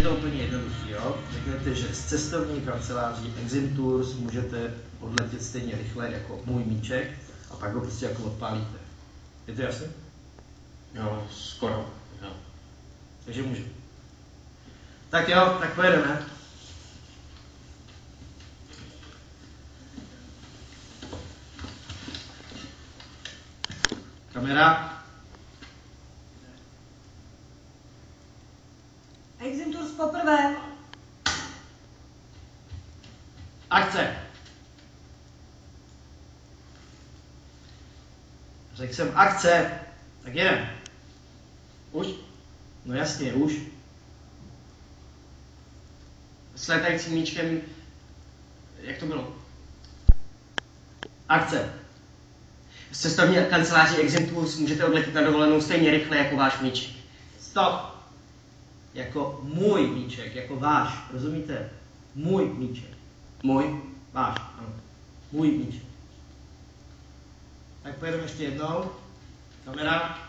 to úplně jednoduchý, jo? Řeknete, že z cestovní kanceláří Exim Tours můžete odletět stejně rychle jako můj míček a pak ho prostě jako odpálíte. Je to jasné? Jo, skoro. Jo. Takže můžu. Tak jo, tak pojedeme. Kamera. Exim Tours poprvé. Akce. Řekl jsem akce. Tak jedem. Už? No jasně, už. S létajícím míčkem, jak to bylo? Akce. Z cestovní kanceláří Exim Tours můžete odletět na dovolenou stejně rychle jako váš míček. Stop. Jako můj míček, jako váš, rozumíte? Můj míček. Můj? Váš, ano. Můj míček. Tak pojedeme ještě jednou. Kamera.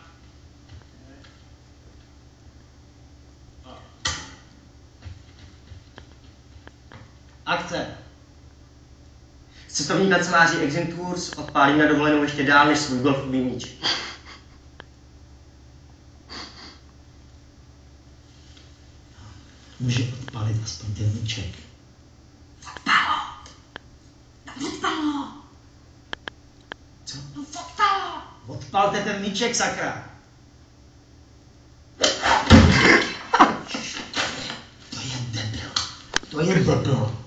Akce. Z cestovní kanceláří Exim Tours odpálím na dovolenou ještě dál než svůj golfový míč. Může odpalit aspoň ten míček. Odpalo. No odpalo. Co? No odpalo. Odpalte ten míček, sakra. To je debil. To je debil.